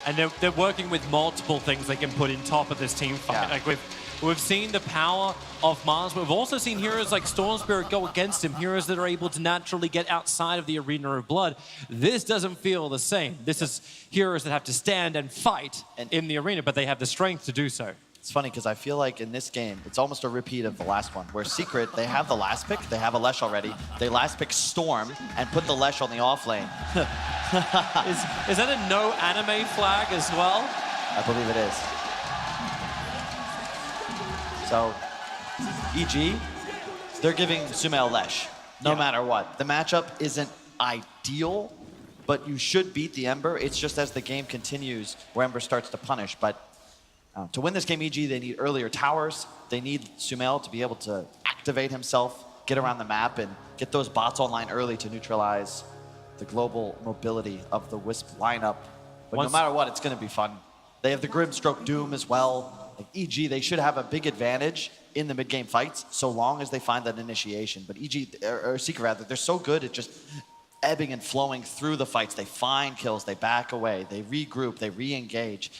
And they're working with multiple things they can put in top of this team fight. Yeah. Like we've seen the power of Mars. We've also seen heroes like Storm Spirit go against him, heroes that are able to naturally get outside of the Arena of Blood. This doesn't feel the same. This is heroes that have to stand and fight in the arena, but they have the strength to do so. It's funny because I feel like in this game, it's almost a repeat of the last one, where Secret, they have the last pick, they have a Lesh already. They last pick Storm and put the Lesh on the off lane. Is that a no anime flag as well? I believe it is. So, EG, they're giving Sumail Lesh, no matter what. The matchup isn't ideal, but you should beat the Ember. It's just as the game continues where Ember starts to punish. But to win this game, EG, they need earlier towers. They need Sumail to be able to activate himself, get around the map, and get those bots online early to neutralize the global mobility of the Wisp lineup. But no matter what, it's going to be fun. They have the Grimstroke Doom as well. Like EG, they should have a big advantage in the mid-game fights so long as they find that initiation. But EG, or Secret rather, they're so good at just ebbing and flowing through the fights. They find kills, they back away, they regroup, they re-engage.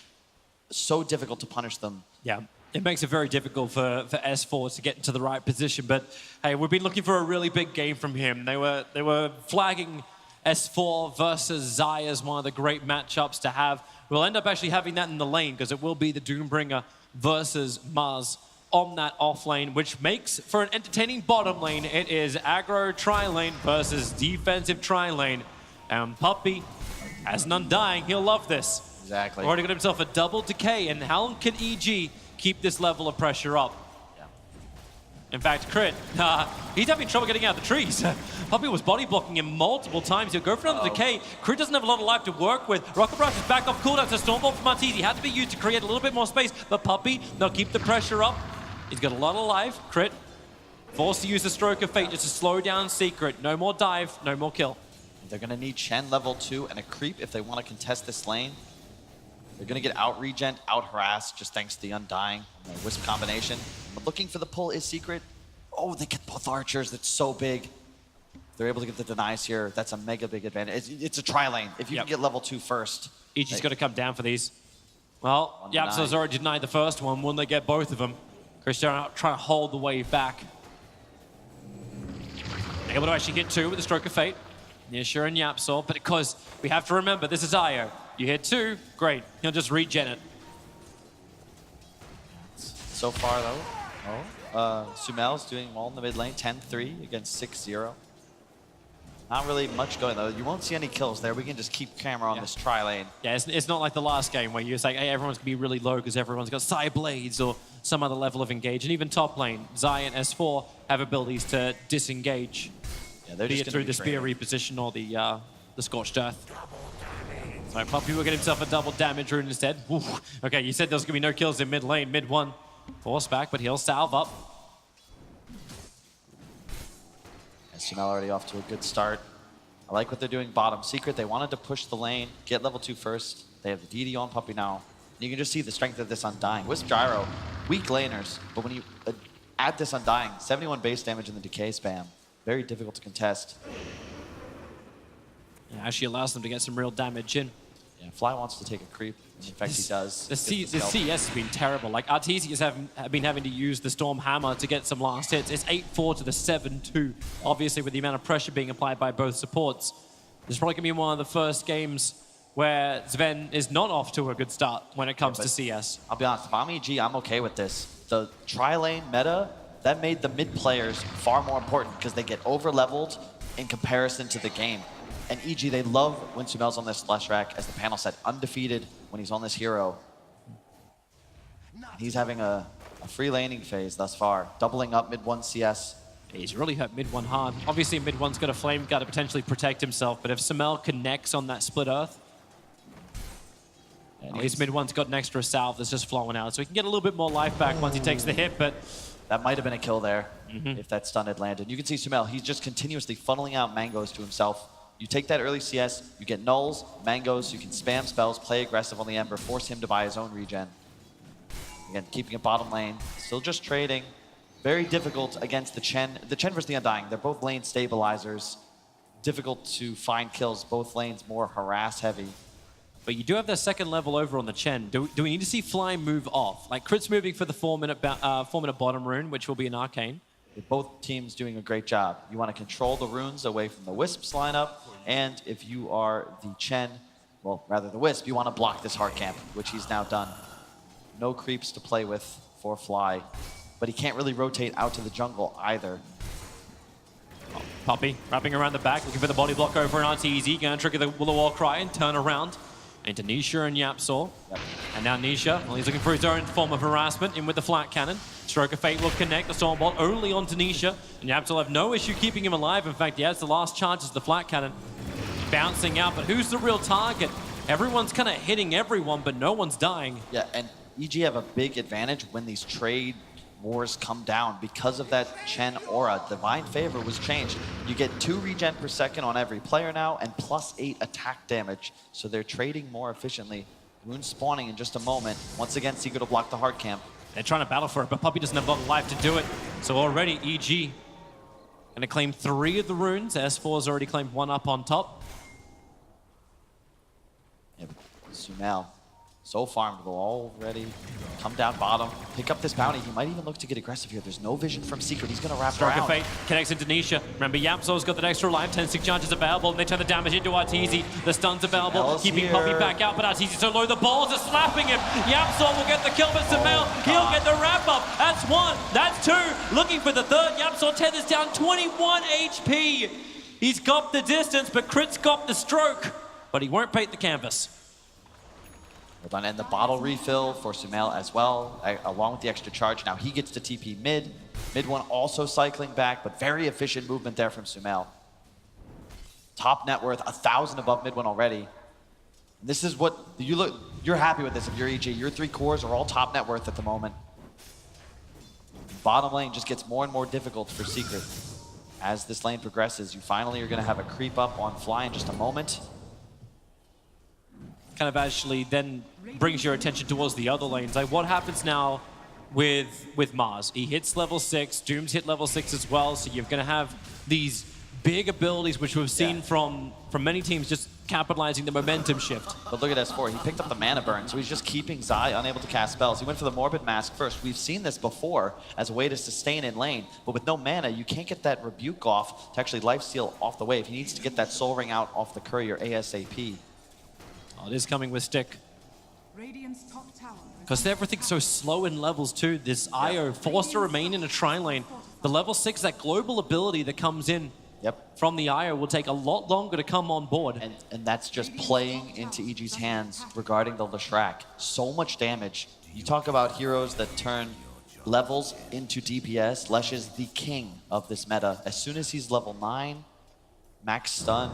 So difficult to punish them. Yeah, it makes it very difficult for S4 to get into the right position. But hey, we've been looking for a really big game from him. They were flagging S4 versus Xayah as one of the great matchups to have. We'll end up actually having that in the lane because it will be the Doombringer versus Mars on that off lane, which makes for an entertaining bottom lane. It is aggro tri-lane versus defensive tri-lane. And Puppey, as an Undying, he'll love this. Exactly. Already got himself a double decay, and how long can EG keep this level of pressure up? Yeah. In fact, Crit, he's having trouble getting out of the trees. Puppey was body blocking him multiple times. He'll go for another decay. Crit doesn't have a lot of life to work with. Rocket Blast is back off cooldown, so Stormbolt from Arteezy had to be used to create a little bit more space, but Puppey, they'll keep the pressure up. He's got a lot of life. Crit, forced to use the Stroke of Fate just to slow down Secret. No more dive, no more kill. They're going to need Chen level 2 and a creep if they want to contest this lane. They're going to get out-regent, out-harassed, just thanks to the Undying and the Wisp combination. But looking for the pull is Secret. Oh, they get both archers. That's so big. They're able to get the denies here. That's a mega big advantage. It's a tri-lane. If you can get level 2 first. EG's got to come down for these. Well, YapzO's already denied the first one. When they get both of them, Cristiano trying to hold the wave back. Able to actually hit 2 with the Stroke of Fate. Nisha and YapzO, but because we have to remember, this is Io. You hit 2, great. He'll just regen it. So far, though, Sumail's doing well in the mid lane, 10-3 against 6-0. Not really much going, though. You won't see any kills there. We can just keep camera on this tri-lane. Yeah, it's not like the last game where you're like, hey, everyone's going to be really low because everyone's got Side Blades or some other level of engage. And even top lane, Xayah and S4 have abilities to disengage. Yeah, they're just through the Spear reposition or the Scorched Earth. So Puppey will get himself a double damage rune instead. Ooh. Okay, you said there's going to be no kills in mid lane, mid one. Force back, but he'll salve up. Sumail already off to a good start. I like what they're doing bottom. Secret, they wanted to push the lane, get level 2 first. They have the DD on Puppey now. And you can just see the strength of this Undying. Wisp Gyro, weak laners, but when you add this Undying, 71 base damage in the decay spam. Very difficult to contest. Yeah, actually allows them to get some real damage in. Yeah, Fly wants to take a creep. In fact, he does. The CS has been terrible. Like, Arteezy have been having to use the Storm Hammer to get some last hits. It's 8-4 to the 7-2. Obviously, with the amount of pressure being applied by both supports. This is probably going to be one of the first games where Zven is not off to a good start when it comes to CS. I'll be honest, if I'm EG, I'm okay with this. The tri-lane meta, that made the mid players far more important because they get over-leveled in comparison to the game. And EG, they love when Sumail's on this flash rack, as the panel said, undefeated when he's on this hero. And he's having a free laning phase thus far, doubling up mid 1 CS. He's really hurt mid 1 hard. Obviously, mid 1's got a flame guard to potentially protect himself, but if Sumail connects on that split earth, at least mid 1's got an extra salve that's just flowing out, so he can get a little bit more life back once he takes the hit, but that might have been a kill there if that stun had landed. You can see Sumail, he's just continuously funneling out mangoes to himself. You take that early CS, you get nulls, mangoes, you can spam spells, play aggressive on the Ember, force him to buy his own regen. Again, keeping it bottom lane, still just trading. Very difficult against the Chen. The Chen versus the Undying, they're both lane stabilizers. Difficult to find kills, both lanes more harass heavy. But you do have that second level over on the Chen. Do we need to see Fly move off? Like, Crit's moving for the 4-minute bottom rune, which will be an Arcane. Both teams doing a great job. You want to control the runes away from the Wisps lineup, and if you are the Chen, well, rather the Wisp, you want to block this hard camp, which he's now done. No creeps to play with for Fly, but he can't really rotate out to the jungle either. Puppey wrapping around the back, looking for the body block over on RTZ, going to trigger the Will-O-Wisp cry and turn around into Nisha and YapzOr. Yep. And now Nisha, well, he's looking for his own form of harassment in with the flat cannon. Stroke of Fate will connect the Stormbolt only onto Nisha, and YapzOr will have no issue keeping him alive. In fact, he has the last charge as the flat cannon bouncing out, but who's the real target? Everyone's kind of hitting everyone, but no one's dying. Yeah, and EG have a big advantage when these trade wars come down because of that Chen aura. Divine Favor was changed. You get 2 regen per second on every player now and +8 attack damage. So they're trading more efficiently. Rune spawning in just a moment. Once again, Secret will block the hard camp. They're trying to battle for it, but Puppey doesn't have a lot of life to do it. So already EG going to claim 3 of the runes. S4's already claimed 1 up on top. Yeah, Sumail, so farmed, will already come down bottom, pick up this bounty. He might even look to get aggressive here. There's no vision from Secret. He's going to wrap Stroke around. of Fate connects into Nisha. Remember, YapzOr's got that extra life. 10 stick charges available, and they turn the damage into RTZ. The stun's available, Sumail's keeping here. Puppey back out, but RTZ so low. The balls are slapping him. YapzOr will get the kill, but Sumail, he'll get the wrap up. That's 1, that's 2. Looking for the third. YapzOr tethers down 21 HP. He's got the distance, but Crit's got the stroke, but he won't paint the canvas. Hold on, and the bottle refill for Sumail as well, along with the extra charge. Now he gets to TP mid. Mid one also cycling back, but very efficient movement there from Sumail. Top net worth, 1,000 above mid one already. This is what, you're happy with this if you're EG. Your 3 cores are all top net worth at the moment. Bottom lane just gets more and more difficult for Secret. As this lane progresses, you finally are gonna have a creep up on Fly in just a moment. Kind of actually then brings your attention towards the other lanes. Like, what happens now with Mars? He hits level 6, Doom's hit level 6 as well, so you're going to have these big abilities which we've seen from many teams just capitalizing the momentum shift. But look at S4, he picked up the mana burn, so he's just keeping Zai unable to cast spells. He went for the Morbid Mask first. We've seen this before as a way to sustain in lane, but with no mana, you can't get that Rebuke off to actually lifesteal off the wave. He needs to get that Soul Ring out off the courier ASAP. Oh, it is coming with stick. Because everything's so slow in levels too. This IO forced to remain in a tri-lane. The level 6, that global ability that comes in from the IO will take a lot longer to come on board. And that's just playing into EG's hands regarding the Leshrac. So much damage. You talk about heroes that turn levels into DPS. Lesh is the king of this meta. As soon as he's level 9, max stun,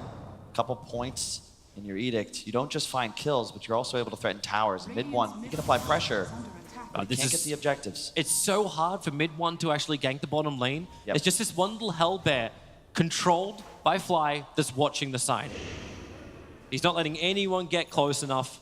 couple points in your edict, you don't just find kills, but you're also able to threaten towers. Mid one, you can apply pressure. But you can't get the objectives. It's so hard for mid one to actually gank the bottom lane. Yep. It's just this one little hellbear controlled by Fly that's watching the side. He's not letting anyone get close enough,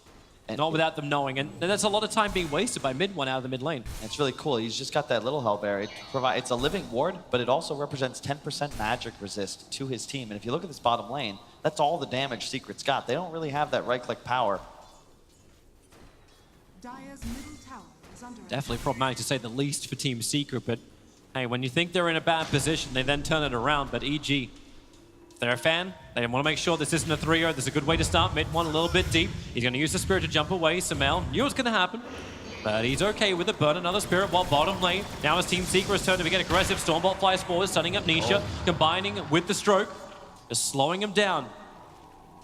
not without them knowing. And that's a lot of time being wasted by mid one out of the mid lane. It's really cool. He's just got that little hellbear. It's a living ward, but it also represents 10% magic resist to his team. And if you look at this bottom lane, that's all the damage Secret's got. They don't really have that right-click power. Definitely problematic to say the least for Team Secret, but hey, when you think they're in a bad position, they then turn it around. But EG, if they're a fan, they want to make sure this isn't a 3-0. There's a good way to start mid one a little bit deep. He's going to use the Spirit to jump away. Sumail knew it was going to happen, but he's okay with it. Burn another Spirit while bottom lane. Now it's Team Secret's turn to get aggressive. Stormbolt flies forward, stunning up Nisha, combining with the stroke, just slowing him down.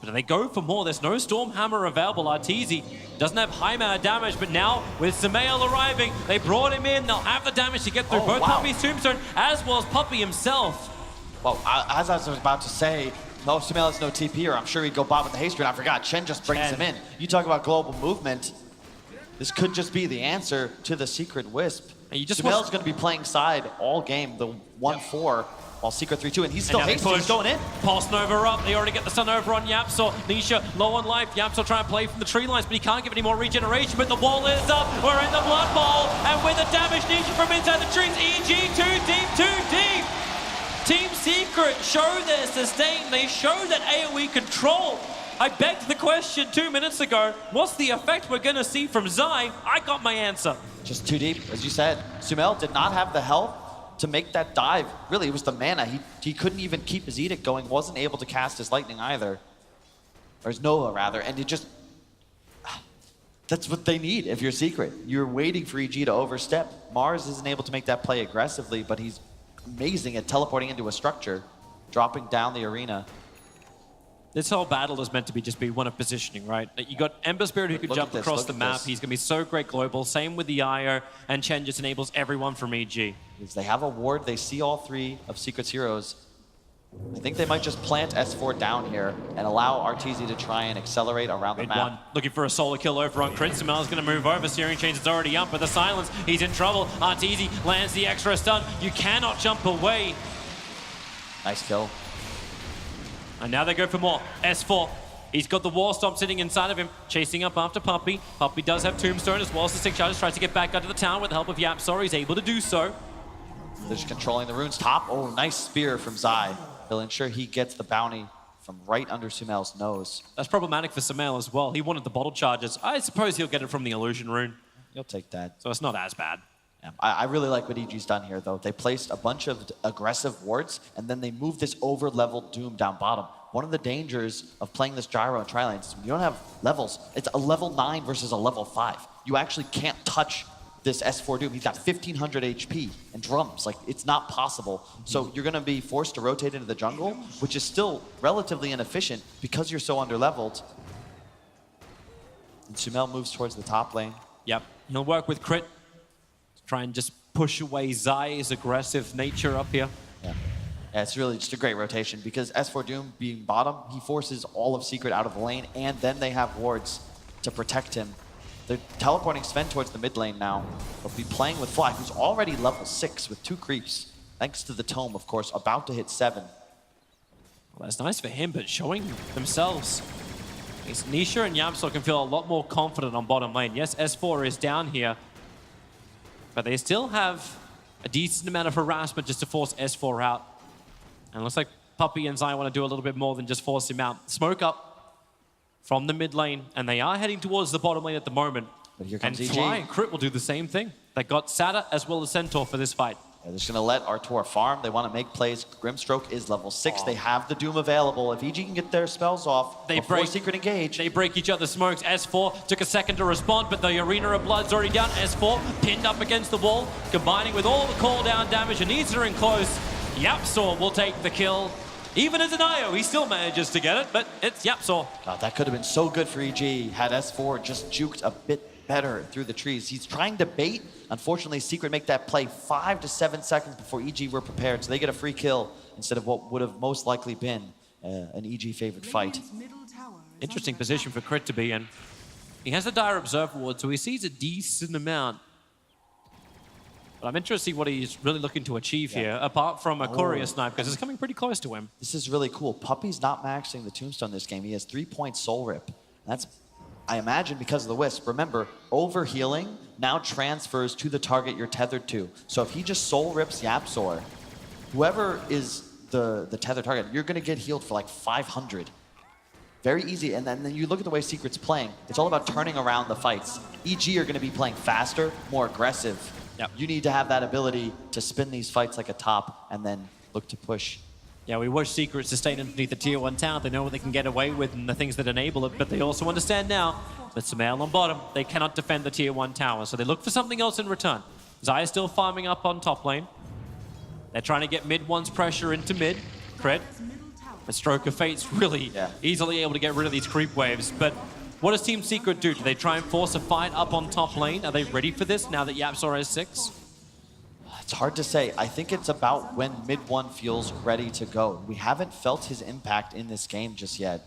But they go for more. There's no Stormhammer available. Arteezy doesn't have high amount of damage, but now with Sumail arriving, they brought him in. They'll have the damage to get through both Puppey's Tombstone, as well as Puppey himself. Well, as I was about to say, no, Sumail has no TP, or I'm sure he'd go bot with the haste rune. I forgot, Chen just brings him in. You talk about global movement. This could just be the answer to the Secret Wisp. Sumail's going to be playing side all game, the 1-4. While Secret 3-2, and he's still hasting, he's going in. Pulse Nova up, they already get the stun over on YapzOr. Nisha low on life, YapzOr trying to play from the tree lines, but he can't give any more regeneration, but the wall is up, we're in the Blood Bowl, and with the damage Nisha from inside the trees, EG too deep. Team Secret show their sustain, they show that AoE control, I begged the question 2 minutes ago. What's the effect we're going to see from Zai? I got my answer. Just too deep, as you said. Sumail did not have the health to make that dive. Really, it was the mana. He couldn't even keep his edict going, wasn't able to cast his lightning either. Or his Nova, rather, and it just... That's what they need if you're Secret. You're waiting for EG to overstep. Mars isn't able to make that play aggressively, but he's amazing at teleporting into a structure, dropping down the arena. This whole battle is meant to be one of positioning, right? You got Ember Spirit who can jump across the map. He's going to be so great global. Same with the Io, and Chen just enables everyone from EG. Because they have a ward, they see all three of Secret's heroes. I think they might just plant S4 down here and allow Arteezy to try and accelerate around the map. Looking for a solo kill over on Crit. Sumail's going to move over. Searing Chains is already up, but the silence, he's in trouble. Arteezy lands the extra stun. You cannot jump away. Nice kill. And now they go for more. S4. He's got the War Stomp sitting inside of him, chasing up after Puppey. Puppey does have Tombstone as well as the 6 charges. Tries to get back under the tower with the help of YapzOr. He's able to do so. They're just controlling the runes top. Oh, nice spear from Zai. He'll ensure he gets the bounty from right under Sumail's nose. That's problematic for Sumail as well. He wanted the bottle charges. I suppose he'll get it from the illusion rune. He'll take that. So it's not as bad. Yeah. I really like what EG's done here, though. They placed a bunch of aggressive wards, and then they moved this over-leveled Doom down bottom. One of the dangers of playing this gyro in tri-lanes is when you don't have levels. It's a level 9 versus a level 5. You actually can't touch this S4 Doom. He's got 1,500 HP and drums. Like, it's not possible. So you're going to be forced to rotate into the jungle, which is still relatively inefficient because you're so underleveled. And Sumail moves towards the top lane. Yep. He'll work with Crit to try and just push away Zai's aggressive nature up here. Yeah. Yeah, it's really just a great rotation because S4 Doom being bottom, he forces all of Secret out of the lane, and then they have wards to protect him. They're teleporting Sven towards the mid lane now. They'll be playing with Fly, who's already level 6 with 2 creeps, thanks to the Tome, of course, about to hit 7. Well, that's nice for him, but showing themselves. Nisha and YapzOr can feel a lot more confident on bottom lane. Yes, S4 is down here, but they still have a decent amount of harassment just to force S4 out. And it looks like Puppey and Zai want to do a little bit more than just force him out. Smoke up from the mid lane, and they are heading towards the bottom lane at the moment. But here comes EG. Fly and Crit will do the same thing. They got Sata as well as Centaur for this fight. Yeah, they're just going to let Artur farm. They want to make plays. Grimstroke is level 6. They have the Doom available. If EG can get their spells off before Secret engage. They break each other's smokes. S4 took a second to respond, but the Arena of Blood's already down. S4 pinned up against the wall, combining with all the call-down damage, and needs her in close. YapzOr will take the kill. Even as an Io, he still manages to get it, but it's YapzOr. God, that could have been so good for EG had S4 just juked a bit better through the trees. He's trying to bait. Unfortunately, Secret make that play 5 to 7 seconds before EG were prepared, so they get a free kill instead of what would have most likely been an EG-favored fight. Interesting position for Crit to be in. He has the Dire Observer ward, so he sees a decent amount. But I'm interested to see what he's really looking to achieve here, apart from a courier snipe, because it's coming pretty close to him. This is really cool. Puppey's not maxing the Tombstone this game. He has 3-point Soul Rip. That's, I imagine, because of the Wisp. Remember, overhealing now transfers to the target you're tethered to. So if he just Soul Rips YapzOr, whoever is the tethered target, you're going to get healed for like 500. Very easy. And then you look at the way Secret's playing. It's all about turning around the fights. EG are going to be playing faster, more aggressive. Yep. You need to have that ability to spin these fights like a top and then look to push. Yeah, we watch Secret sustain underneath the tier 1 tower. They know what they can get away with and the things that enable it, but they also understand now that Sumail on bottom, they cannot defend the tier 1 tower, so they look for something else in return. Zai is still farming up on top lane. They're trying to get mid 1's pressure into mid. Crit. The Stroke of Fate's really easily able to get rid of these creep waves, but what does Team Secret do? Do they try and force a fight up on top lane? Are they ready for this now that YapzOr has 6? It's hard to say. I think it's about when mid 1 feels ready to go. We haven't felt his impact in this game just yet.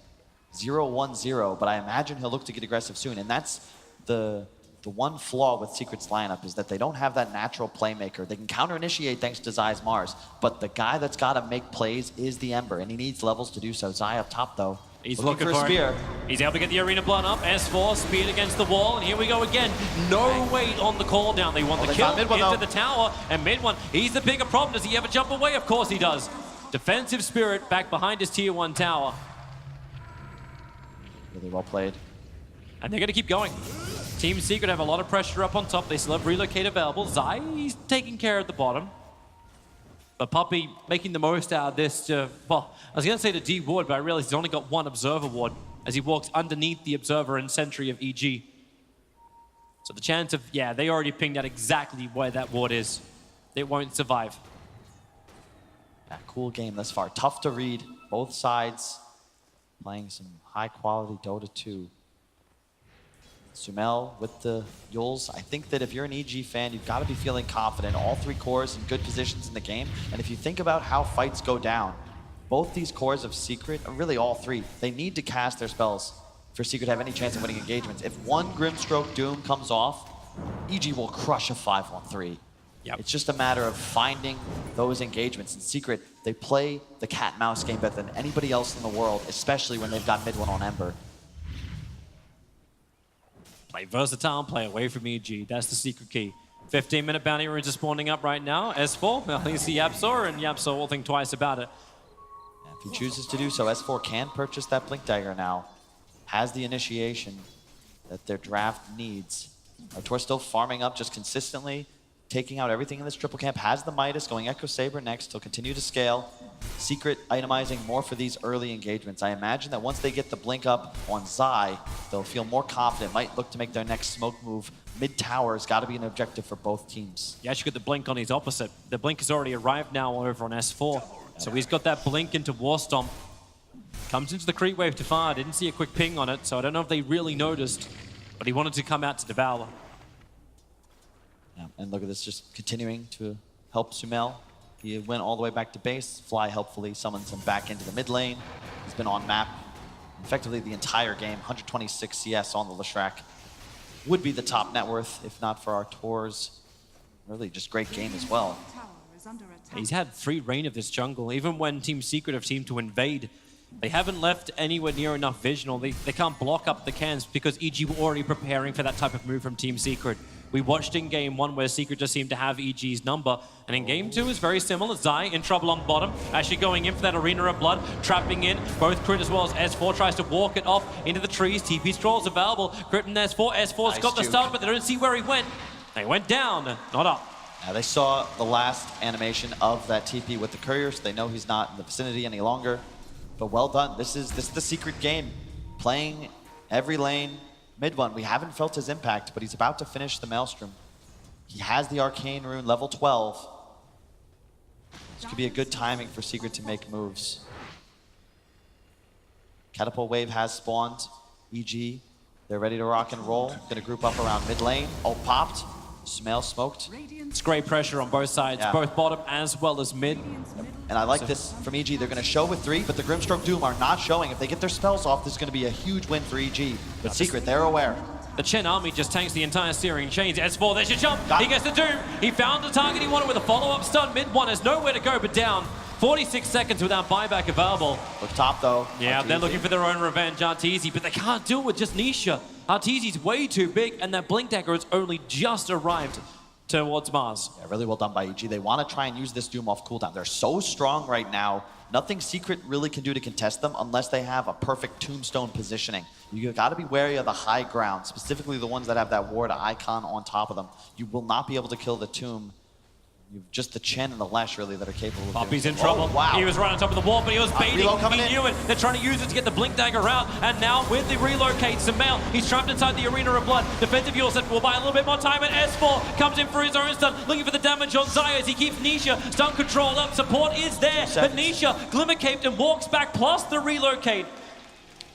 0-1-0, but I imagine he'll look to get aggressive soon. And that's the one flaw with Secret's lineup is that they don't have that natural playmaker. They can counter-initiate thanks to Zai's Mars, but the guy that's got to make plays is the Ember, and he needs levels to do so. Zai up top, though. He's looking for a spear. He's able to get the Arena Blood up. S4 speared against the wall, and here we go again. No weight on the call down. They want the kill into the tower, and mid 1, he's the bigger problem. Does he ever jump away? Of course he does. Defensive Spirit back behind his tier 1 tower. Really well played. And they're going to keep going. Team Secret have a lot of pressure up on top. They still have relocate available. Zai, he's taking care at the bottom. But Puppey making the most out of this to, well, I was going to say to D Ward, but I realized he's only got one Observer Ward as he walks underneath the Observer and Sentry of EG. So the chance of, yeah, they already pinged out exactly where that ward is. It won't survive. Yeah, cool game thus far. Tough to read. Both sides playing some high-quality Dota 2. Sumail with the Yules. I think that if you're an EG fan, you've got to be feeling confident. All three cores in good positions in the game. And if you think about how fights go down, both these cores of Secret, really all three, they need to cast their spells for Secret to have any chance of winning engagements. If one Grimstroke Doom comes off, EG will crush a 5-1-3. Yep. It's just a matter of finding those engagements. In Secret, they play the cat-mouse game better than anybody else in the world, especially when they've got mid-1 on Ember. Play versatile, play away from EG. That's the secret key. 15-minute bounty runes are spawning up right now. S4, well, you see Yapsor, and Yapsor will think twice about it. If he chooses to do so, S4 can purchase that Blink Dagger now. Has the initiation that their draft needs. Tor still farming up just consistently, taking out everything in this triple camp. Has the Midas, going Echo Saber next. He'll continue to scale. Secret itemizing more for these early engagements. I imagine that once they get the blink up on Zai, they'll feel more confident, might look to make their next smoke move. Mid-tower has got to be an objective for both teams. You actually got the blink on his opposite. The blink has already arrived now over on S4. So he's got that blink into Warstomp. Comes into the creep wave to far. Didn't see a quick ping on it, so I don't know if they really noticed, but he wanted to come out to devour. Yeah, and look at this, just continuing to help Sumail. He went all the way back to base. Fly helpfully summons him back into the mid lane. He's been on map effectively the entire game. 126 CS on the Leshrac. Would be the top net worth if not for our Tor's really just great game as well. He's had free reign of this jungle. Even when Team Secret have seemed to invade, they haven't left anywhere near enough vision, or they can't block up the cans because EG were already preparing for that type of move from Team Secret. We watched in game 1 where Secret just seemed to have EG's number, and in game 2 is very similar. Zai in trouble on bottom, actually going in for that Arena of Blood, trapping in both Crit as well as S4, tries to walk it off into the trees. TP Stroll's available, Crit and S4. S4's got the stun, but they don't see where he went. They went down, not up. They saw the last animation of that TP with the courier, so they know he's not in the vicinity any longer. But well done. This is the Secret game. Playing every lane. Mid-1, we haven't felt his impact, but he's about to finish the Maelstrom. He has the Arcane Rune, level 12. This could be a good timing for Secret to make moves. Catapult Wave has spawned. EG, they're ready to rock and roll. Gonna group up around mid lane. Ult popped. Sumail smoked. It's great pressure on both sides, both bottom as well as mid. And I like this from EG. They're going to show with 3, but the Grimstroke Doom are not showing. If they get their spells off, this is going to be a huge win for EG. But Secret, they're aware. The Chen army just tanks the entire steering chains. S4, there's your jump. He gets the Doom. He found the target he wanted with a follow-up stun. Mid-1 has nowhere to go but down. 46 seconds without buyback available. Look top, though. Yeah, they're looking for their own revenge, Arteezy, but they can't do it with just Nisha. Arteezy's way too big, and that Blink Dagger has only just arrived towards Mars. Yeah, really well done by EG. They want to try and use this Doom off cooldown. They're so strong right now. Nothing Secret really can do to contest them unless they have a perfect tombstone positioning. You've got to be wary of the high ground, specifically the ones that have that ward icon on top of them. You will not be able to kill the tomb. You've just the Chen and the Lesh, really, that are capable of Puppey's in trouble. Wow. He was right on top of the wall, but he was baiting. He knew it. They're trying to use it to get the Blink Dagger out. And now with the relocate, Sumail, he's trapped inside the Arena of Blood. Defensive Yule set will buy a little bit more time, and S4 comes in for his own stun, looking for the damage on Zai as he keeps Nisha stun controlled up. Support is there, but Nisha glimmer caped and walks back, plus the relocate.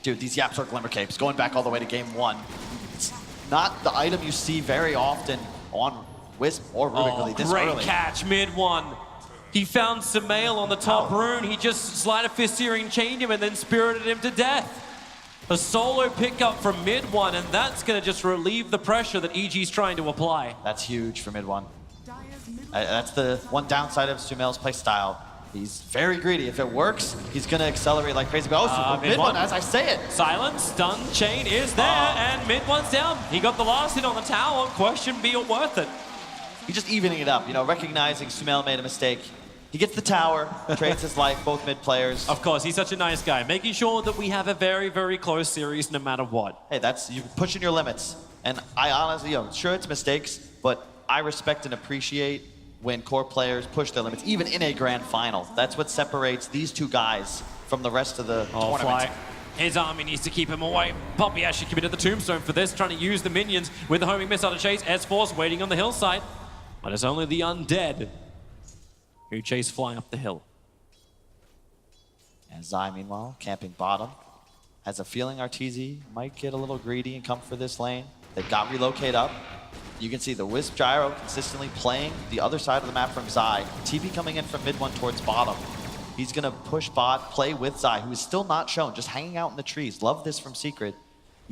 Dude, these Yaps are Glimmer Capes, going back all the way to game 1. It's not the item you see very often on Wisp or Rubik, really, this great early. Catch, mid-1. He found Sumail on the top rune. He just Sleight of Fist Searing chained him and then spirited him to death. A solo pickup from mid-1, and that's going to just relieve the pressure that EG's trying to apply. That's huge for mid-1. That's the one downside of Sumail's play style. He's very greedy. If it works, he's going to accelerate like crazy. But also, mid-1, as I say it. Silence, stun, chain is there, and mid-1's down. He got the last hit on the tower. Question be worth it. He's just evening it up, you know, recognizing Sumail made a mistake. He gets the tower, trades his life, both mid players. Of course, he's such a nice guy, making sure that we have a very, very close series no matter what. Hey, that's you pushing your limits. And I honestly, sure it's mistakes, but I respect and appreciate when core players push their limits, even in a grand final. That's what separates these two guys from the rest of the tournament. Fly. His army needs to keep him away. Poppy actually committed the tombstone for this, trying to use the minions with the homing missile to chase. S-Force waiting on the hillside. But it's only the undead who chase Fly up the hill. And Zai, meanwhile, camping bottom. Has a feeling Arteezy might get a little greedy and come for this lane. They've got relocate up. You can see the Wisp Gyro consistently playing the other side of the map from Zai. TP coming in from mid one towards bottom. He's gonna push bot, play with Zai, who is still not shown, just hanging out in the trees. Love this from Secret.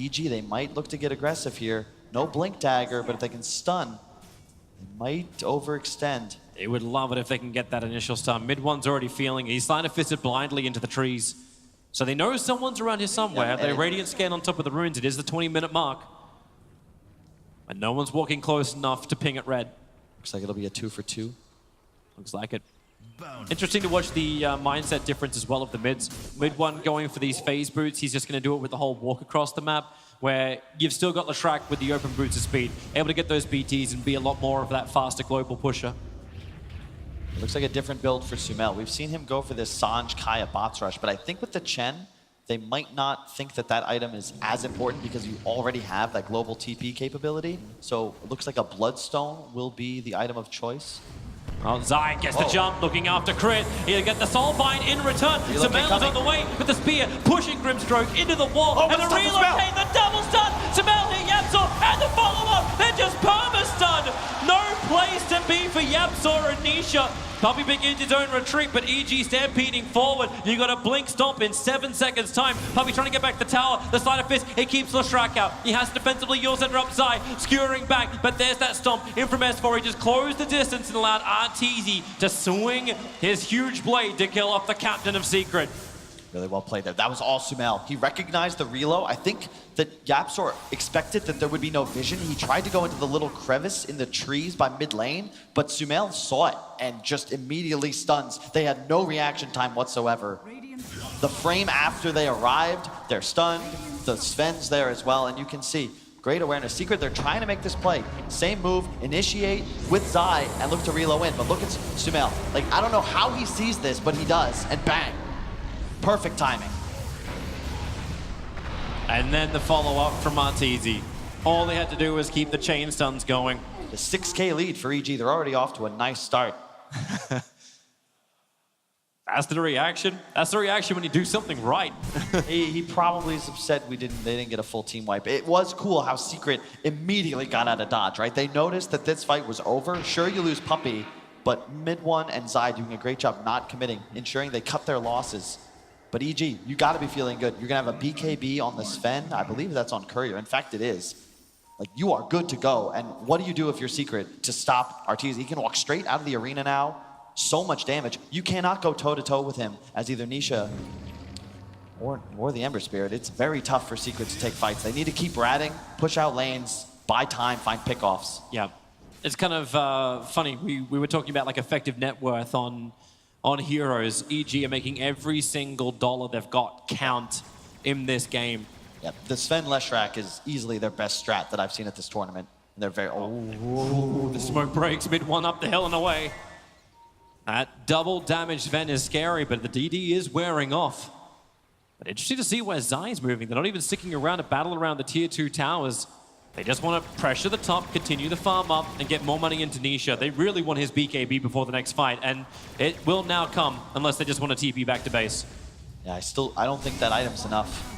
EG, they might look to get aggressive here. No Blink Dagger, but if they can stun, they might overextend. They would love it if they can get that initial stun. Mid one's already feeling it. He's slide fisted blindly into the trees. So they know someone's around here somewhere. Yeah, Their Radiant scan on top of the runes. It is the 20-minute mark. And no one's walking close enough to ping it red. Looks like it'll be a 2 for 2. Looks like it. Interesting to watch the mindset difference as well of the mids. Mid one going for these phase boots. He's just going to do it with the whole walk across the map, where you've still got Leshrac with the open boots of speed, able to get those BTs and be a lot more of that faster global pusher. It looks like a different build for Sumail. We've seen him go for this Sanj Kaya bots rush, but I think with the Chen, they might not think that that item is as important because you already have that global TP capability. So it looks like a Bloodstone will be the item of choice. Well, Zai gets the jump, looking after crit. He'll get the Soulbind in return. Sumail's on the way with the spear, pushing Grimstroke into the wall. And the relocate, the double stun. Sumail hit Yapzor, and the follow-up. They're just perma-stun. No place to be for Yapzor and Nisha. Poppy begins his own retreat, but EG stampeding forward. You got a blink stomp in 7 seconds time. Poppy trying to get back the tower. The sleight of fist, it keeps Leshrac out. He has to defensively Yule Center up Zai, skewering back, but there's that stomp in from S4. He just closed the distance and allowed Arteezy to swing his huge blade to kill off the captain of Secret. Really well played there. That was all Sumail. He recognized the reload. I think that Yapzor expected that there would be no vision. He tried to go into the little crevice in the trees by mid lane, but Sumail saw it and just immediately stuns. They had no reaction time whatsoever. The frame after they arrived, they're stunned. The Sven's there as well, and you can see great awareness. Secret, they're trying to make this play. Same move, initiate with Zai and look to reload in, but look at Sumail. Like, I don't know how he sees this, but he does, and bang. Perfect timing. And then the follow-up from Arteezy. All they had to do was keep the chain stuns going. The 6K lead for EG. They're already off to a nice start. That's the reaction. That's the reaction when you do something right. he probably is upset they didn't get a full team wipe. It was cool how Secret immediately got out of dodge, right? They noticed that this fight was over. Sure, you lose Puppy, but mid one and Zai doing a great job not committing, ensuring they cut their losses. But EG, you got to be feeling good. You're going to have a BKB on the Sven. I believe that's on Courier. In fact, it is. Like, you are good to go. And what do you do if you're Secret to stop Arteezy? He can walk straight out of the arena now. So much damage. You cannot go toe-to-toe with him as either Nisha or the Ember Spirit. It's very tough for Secret to take fights. They need to keep ratting, push out lanes, buy time, find pickoffs. Yeah. It's kind of funny. We were talking about like effective net worth on heroes. EG are making every single dollar they've got count in this game. Yeah, the Sven Leshrac is easily their best strat that I've seen at this tournament. And they're very, the smoke breaks mid one up the hill and away. That double damage Sven is scary, but the DD is wearing off. But interesting to see where Zai's moving. They're not even sticking around to battle around the tier 2 towers. They just want to pressure the top, continue the farm up, and get more money into Nisha. They really want his BKB before the next fight, and it will now come unless they just want to TP back to base. Yeah, I don't think that item's enough.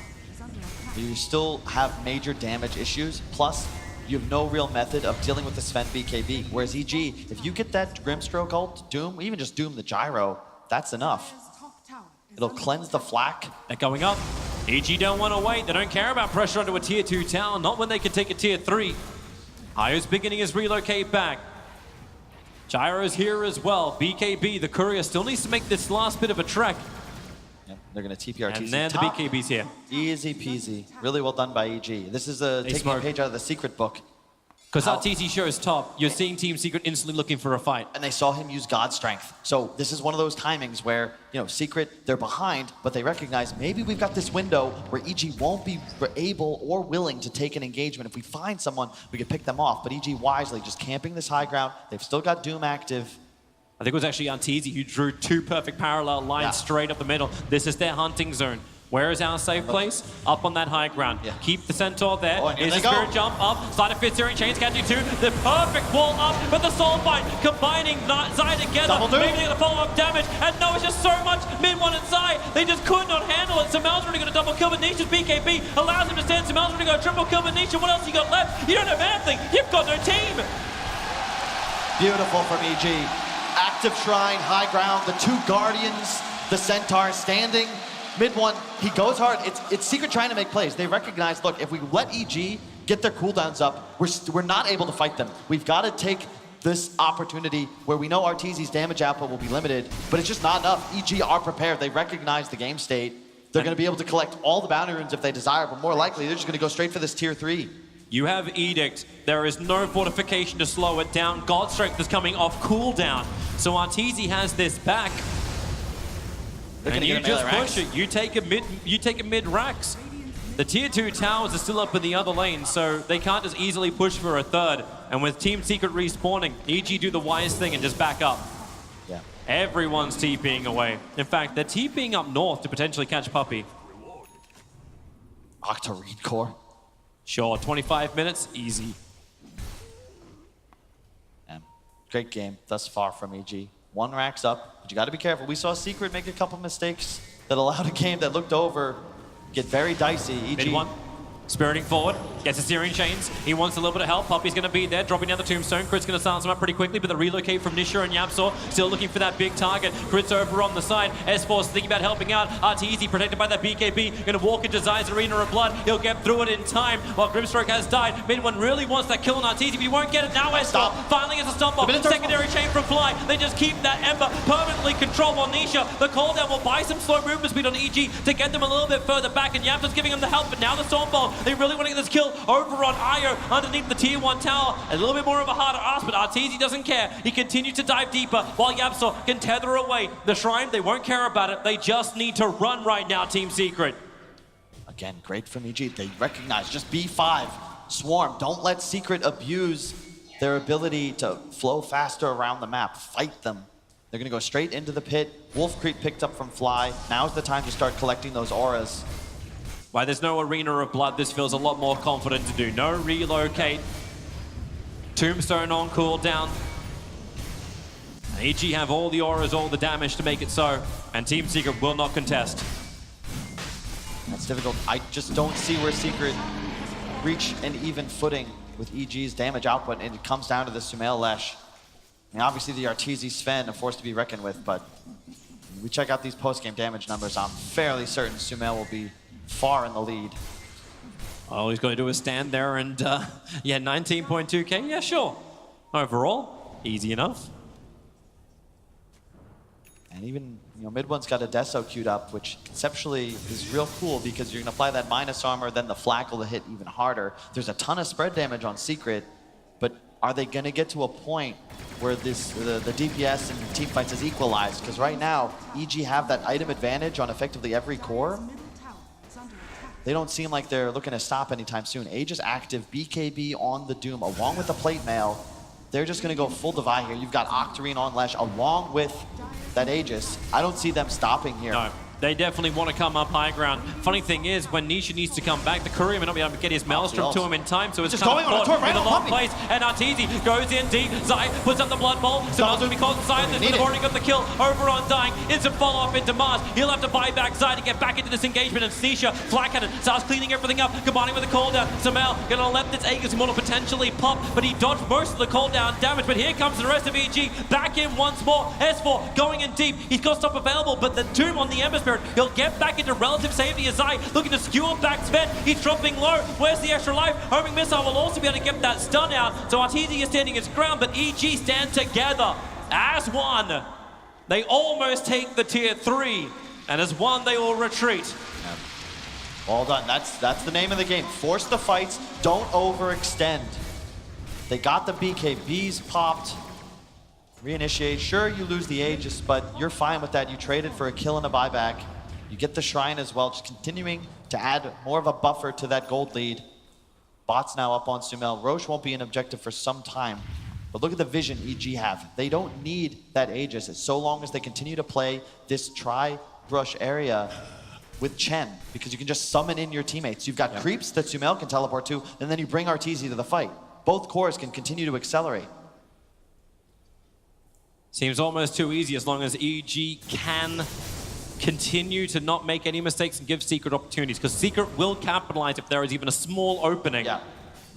You still have major damage issues, plus you have no real method of dealing with the Sven BKB. Whereas EG, if you get that Grimstroke ult, Doom, even just Doom the Gyro, that's enough. It'll cleanse the flak. They're going up. EG don't want to wait. They don't care about pressure onto a tier 2 tower, not when they can take a tier 3. Io's beginning his relocate back. Gyro's here as well. BKB, the courier, still needs to make this last bit of a trek. Yep, they're going to TP Arteezy. And then the BKB's here. Easy peasy. Really well done by EG. This is taking a page out of the secret book. Because RTZ shows top, you're seeing Team Secret instantly looking for a fight. And they saw him use God Strength. So this is one of those timings where, you know, Secret, they're behind, but they recognize maybe we've got this window where EG won't be able or willing to take an engagement. If we find someone, we could pick them off. But EG wisely just camping this high ground. They've still got Doom active. I think it was actually RTZ who drew 2 perfect parallel lines straight up the middle. This is their hunting zone. Where is our safe place? Up on that high ground. Yeah. Keep the Centaur there. Oh, Is the Spirit jump up. Side of Fitz Chains catching 2. The perfect wall up, but the Soul Bind combining Zai together. Maybe they're gonna follow up damage. And no, it's just so much. Mid-1 and Zai, they just could not handle it. Samel's already got a double kill, but Nisha's BKB allows him to stand. Samel's already got a triple kill, but Nisha, what else you got left? You don't have anything. You've got no team. Beautiful from EG. Active Shrine, high ground, the 2 Guardians, the Centaur standing. Mid-1, he goes hard. It's Secret trying to make plays. They recognize, look, if we let EG get their cooldowns up, we're not able to fight them. We've got to take this opportunity where we know RTZ's damage output will be limited, but it's just not enough. EG are prepared. They recognize the game state. They're going to be able to collect all the bounty runes if they desire, but more likely, they're just going to go straight for this tier 3. You have Edict. There is no fortification to slow it down. God Strength is coming off cooldown. So RTZ has this back. And you just push it. You take a mid racks. The tier 2 towers are still up in the other lane, so they can't just easily push for a third. And with Team Secret respawning, EG do the wise thing and just back up. Yeah. Everyone's TPing away. In fact, they're TPing up north to potentially catch Puppey. Octa Reed Core. Sure, 25 minutes, easy. Yeah. Great game thus far from EG. 1 racks up, but you got to be careful. We saw Secret make a couple mistakes that allowed a game that looked over get very dicey. EG. Mid-1, spiriting forward, gets the Syrian Chains. He wants a little bit of help. Puppey's going to be there, dropping down the Tombstone. Crit's going to silence him up pretty quickly, but the relocate from Nisha and Yapsor, still looking for that big target. Crit's over on the side. S4's thinking about helping out. RTZ protected by that BKB, going to walk into Zai's Arena of Blood. He'll get through it in time, while Grimstroke has died. Mid-1 really wants that kill on RTZ, but he won't get it now. S4 finally gets a stomp off. Secondary chain from Fly. They just keep that Ember permanently controlled on Nisha. The cooldown will buy some slow movement speed on EG to get them a little bit further back, and Yapsor's giving him the help, but now the Storm Ball, they really want to get this kill over on Io underneath the tier 1 tower. A little bit more of a harder ask, but RTZ doesn't care. He continues to dive deeper while Yapsor can tether away the Shrine. They won't care about it. They just need to run right now, Team Secret. Again, great from EG. They recognize just B5. Swarm, don't let Secret abuse their ability to flow faster around the map. Fight them. They're going to go straight into the pit. Wolf Creep picked up from Fly. Now's the time to start collecting those auras. Why there's no Arena of Blood, this feels a lot more confident to do. No relocate. Tombstone on cooldown. EG have all the auras, all the damage to make it so, and Team Secret will not contest. That's difficult. I just don't see where Secret reach an even footing with EG's damage output, and it comes down to the Sumail Lesh. I mean, obviously the Arteezy Sven are forced to be reckoned with, but when we check out these post-game damage numbers, I'm fairly certain Sumail will be far in the lead. All he's got to do is stand there and, yeah, 19.2k, yeah, sure. Overall, easy enough. And even, you know, Mid-1's got a Deso queued up, which conceptually is real cool because you're going to apply that minus armor, then the flak will hit even harder. There's a ton of spread damage on Secret, but are they going to get to a point where the DPS and team fights is equalized? Because right now, EG have that item advantage on effectively every core. They don't seem like they're looking to stop anytime soon. Aegis active, BKB on the Doom, along with the plate mail. They're just going to go full divide here. You've got Octarine on Lesh, along with that Aegis. I don't see them stopping here. No. They definitely want to come up high ground. Funny thing is, when Nisha needs to come back, the courier may not be able to get his Maelstrom to him in time, so it's just kind going on a of right in the long place. And Arteezy goes in deep. Zai puts up the Blood Bowl. Samel's going to be caught inside this, but they've already got the kill over on Dying. Instant follow-up into Mars. He'll have to buy back Zai to get back into this engagement, and Nisha, Flak Cannon, starts cleaning everything up, combining with the cooldown. Sumail going to let this Aegis Immortal potentially pop, but he dodged most of the cooldown damage, but here comes the rest of EG. Back in once more. S4 going in deep. He's got stop available, but the Doom on the Ember Spirit, he'll get back into relative safety as Zai looking to skewer back Sven. He's dropping low. Where's the extra life? Homing Missile will also be able to get that stun out. So Arteezy is standing his ground, but EG stand together as one. They almost take the tier 3, and as one they will retreat. Yeah. Well done. That's the name of the game. Force the fights. Don't overextend. They got the BKBs popped. Reinitiate. Sure, you lose the Aegis, but you're fine with that. You traded for a kill and a buyback. You get the Shrine as well, just continuing to add more of a buffer to that gold lead. Bot's now up on Sumail. Roche won't be an objective for some time. But look at the vision EG have. They don't need that Aegis so long as they continue to play this tri-brush area with Chen, because you can just summon in your teammates. You've got creeps that Sumail can teleport to, and then you bring Arteezy to the fight. Both cores can continue to accelerate. Seems almost too easy as long as EG can continue to not make any mistakes and give Secret opportunities, because Secret will capitalize if there is even a small opening. Yeah.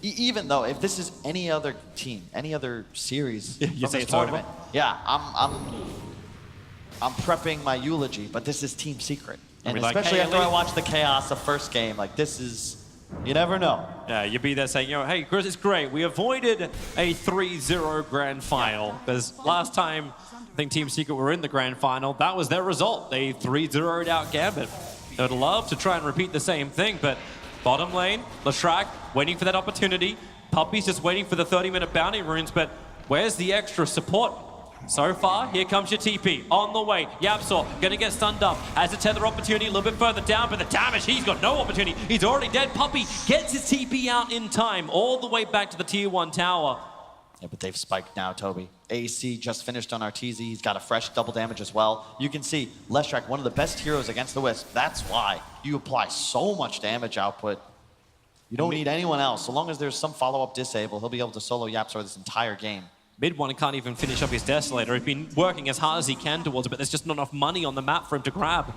Even though, if this is any other team, any other series you from say this it's tournament, over? yeah, I'm prepping my eulogy, but this is Team Secret. And like, especially hey, after I watched the chaos of first game, like this is, you never know. Yeah, you'd be there saying, you know, hey, Chris, it's great. We avoided a 3-0 grand final, because last time I think Team Secret were in the grand final, that was their result. They 3-0'd out Gambit. They'd love to try and repeat the same thing, but bottom lane, Leshrac waiting for that opportunity. Puppy's just waiting for the 30-minute bounty runes, but where's the extra support? So far, here comes your TP on the way. Yapsor gonna get stunned up. Has a tether opportunity a little bit further down, but the damage, he's got no opportunity. He's already dead. Puppy gets his TP out in time, all the way back to the tier 1 tower. Yeah, but they've spiked now, Toby. AC just finished on Arteezy. He's got a fresh double damage as well. You can see Leshrac, one of the best heroes against the Wisp. That's why you apply so much damage output. You don't need anyone else. So long as there's some follow-up disable, he'll be able to solo Yapsor this entire game. Mid one can't even finish up his Desolator. He's been working as hard as he can towards it, but there's just not enough money on the map for him to grab.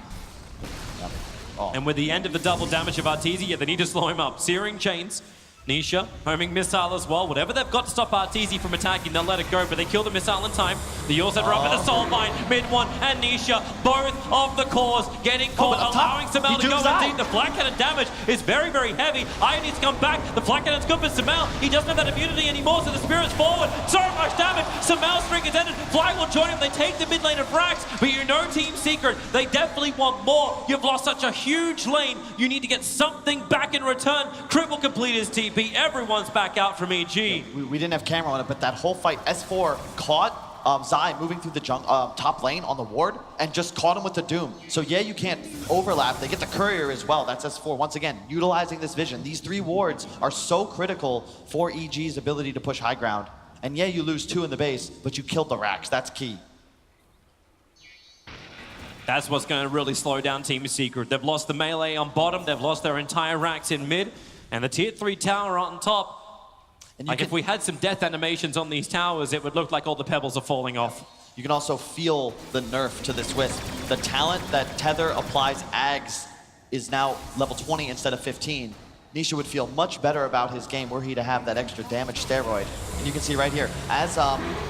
Yep. Oh. And with the end of the double damage of Arteezy, yeah, they need to slow him up. Searing Chains, Nisha, homing missile as well. Whatever they've got to stop Arteezy from attacking, they'll let it go, but they kill the missile in time. The Yours had run with the Soul Mine, Mid one and Nisha, both of the cores getting caught, allowing Sumail to go indeed. The Flak Cannon damage is very, very heavy. Iron needs to come back. The Flak Cannon's good for Sumail. He doesn't have that immunity anymore, so the Spirit's forward. So much damage. Sumail's streak is ended. Fly will join him. They take the mid lane of Rax, but you know Team Secret, they definitely want more. You've lost such a huge lane. You need to get something back in return. Crit will complete his TP. Everyone's back out from EG. We didn't have camera on it, but that whole fight, S4 caught Zai moving through the top lane on the ward and just caught him with the Doom. So yeah, you can't overlap. They get the courier as well. That's S4. Once again, utilizing this vision. These 3 wards are so critical for EG's ability to push high ground. And yeah, you lose 2 in the base, but you killed the Rax. That's key. That's what's going to really slow down Team Secret. They've lost the melee on bottom. They've lost their entire Rax in mid. And the tier 3 tower on top. And like if we had some death animations on these towers, it would look like all the pebbles are falling off. You can also feel the nerf to this Wisp. The talent that Tether applies Ags is now level 20 instead of 15. Nisha would feel much better about his game were he to have that extra damage steroid. And you can see right here, as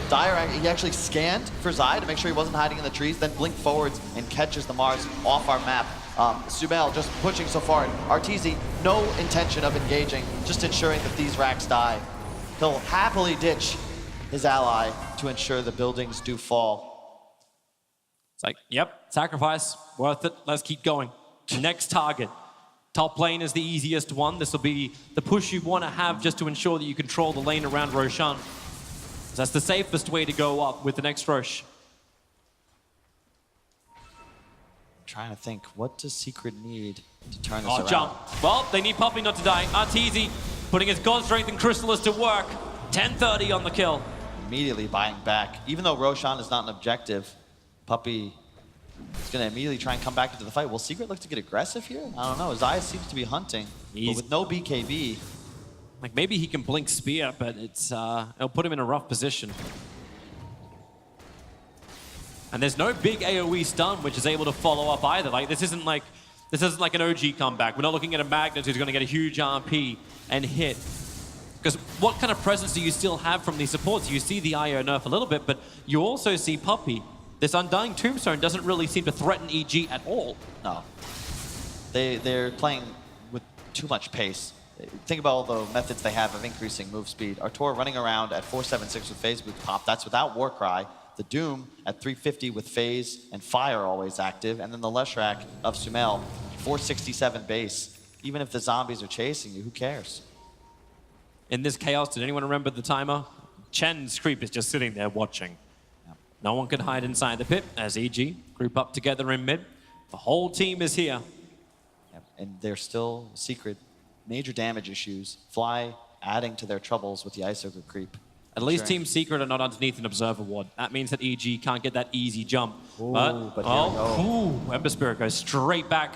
Dire, he actually scanned for Zai to make sure he wasn't hiding in the trees, then blinked forwards and catches the Mars off our map. Sumail just pushing so far. Arteezy, no intention of engaging, just ensuring that these racks die. He'll happily ditch his ally to ensure the buildings do fall. It's like, yep, sacrifice, worth it, let's keep going. Next target. Top lane is the easiest one. This will be the push you want to have just to ensure that you control the lane around Roshan. That's the safest way to go up with the next Rosh. Trying to think, what does Secret need to turn this around? Jump. Well, they need Puppy not to die. Arteezy putting his God Strength and Chrysalis to work. 10:30 on the kill. Immediately buying back. Even though Roshan is not an objective, Puppy is going to immediately try and come back into the fight. Will Secret look to get aggressive here? I don't know. Zaya seems to be hunting, but with no BKB. Like maybe he can blink Spear, but it'll put him in a rough position. And there's no big AoE stun which is able to follow up either. Like this isn't like an OG comeback. We're not looking at a Magnus who's going to get a huge RP and hit. Because what kind of presence do you still have from these supports? You see the IO nerf a little bit, but you also see Puppy. This Undying Tombstone doesn't really seem to threaten EG at all. No. They're playing with too much pace. Think about all the methods they have of increasing move speed. Artur running around at 476 with Phase Boost Pop. That's without Warcry. The Doom at 350 with Phase and Fire always active. And then the Leshrac of Sumail, 467 base. Even if the zombies are chasing you, who cares? in this chaos, did anyone remember the timer? Chen's creep is just sitting there watching. No one can hide inside the pit as EG group up together in mid. The whole team is here. And they're still secret. Major damage issues. Fly adding to their troubles with the ISO group creep. At least Team Secret are not underneath an observer ward. That means that EG can't get that easy jump. Ember Spirit goes straight back.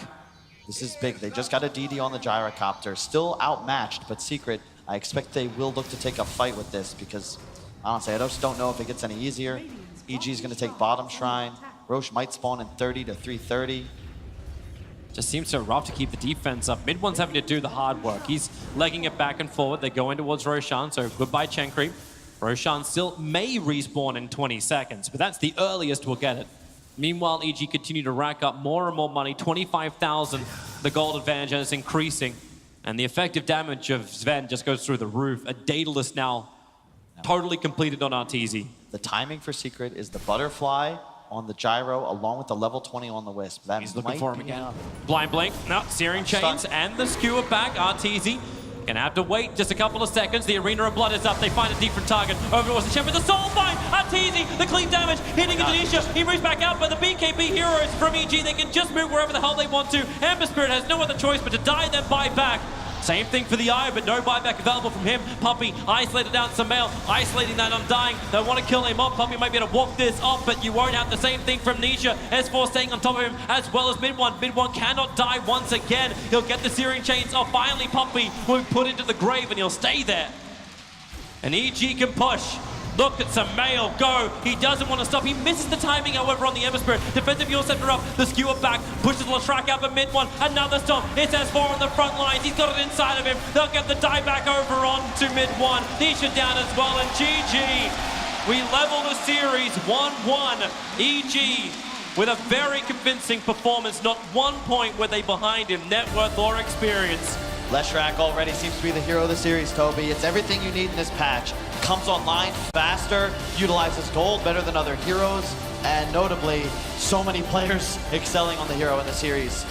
This is big. They just got a DD on the gyrocopter. Still outmatched, but Secret, I expect they will look to take a fight with this because, honestly, I just don't know if it gets any easier. EG is going to take bottom shrine. Roche might spawn in 30 to 330. Just seems so rough to keep the defense up. Mid one's having to do the hard work. He's legging it back and forward. They go in towards Roshan, so goodbye Chen creep. Roshan still may respawn in 20 seconds, but that's the earliest we'll get it. Meanwhile, EG continue to rack up more and more money, 25,000. The gold advantage is increasing, and the effective damage of Sven just goes through the roof. A Daedalus now totally completed on Arteezy. The timing for Secret is the butterfly on the gyro along with the level 20 on the wisp. That He's looking for him again. Enough. Blind blink, no, searing chains, and the skewer back. Arteezy gonna have to wait just a couple of seconds. The Arena of Blood is up. They find a different target. Over towards the Champ with the soul find. Arteezy, the clean damage, hitting Indonesia. He moves back out, but the BKB heroes from EG, they can just move wherever the hell they want to. Ember Spirit has no other choice but to die and then buy back. Same thing for the Eye, but no buyback available from him. Puppey isolated down some mail, isolating that Undying. They want to kill him off. Puppey might be able to walk this off, but you won't have the same thing from Nisha. S4 staying on top of him, as well as Mid One. Mid One cannot die once again. He'll get the searing chains off. Finally, Puppey will be put into the grave, and he'll stay there. And EG can push. Look at some mail go. He doesn't want to stop. He misses the timing, however, on the Ember Spirit. Defensive Yule Scepter up. The skewer back. Pushes the Lashrak out, but Mid One. Another stomp. It's S4 on the front lines. He's got it inside of him. They'll get the die back over on to Mid One. Nisha down as well, and GG. We level the series 1-1. EG with a very convincing performance. Not 1 point were they behind him. Net worth or experience. Leshrak already seems to be the hero of the series, Toby. It's everything you need in this patch. Comes online faster, utilizes gold better than other heroes, and notably, so many players excelling on the hero in the series.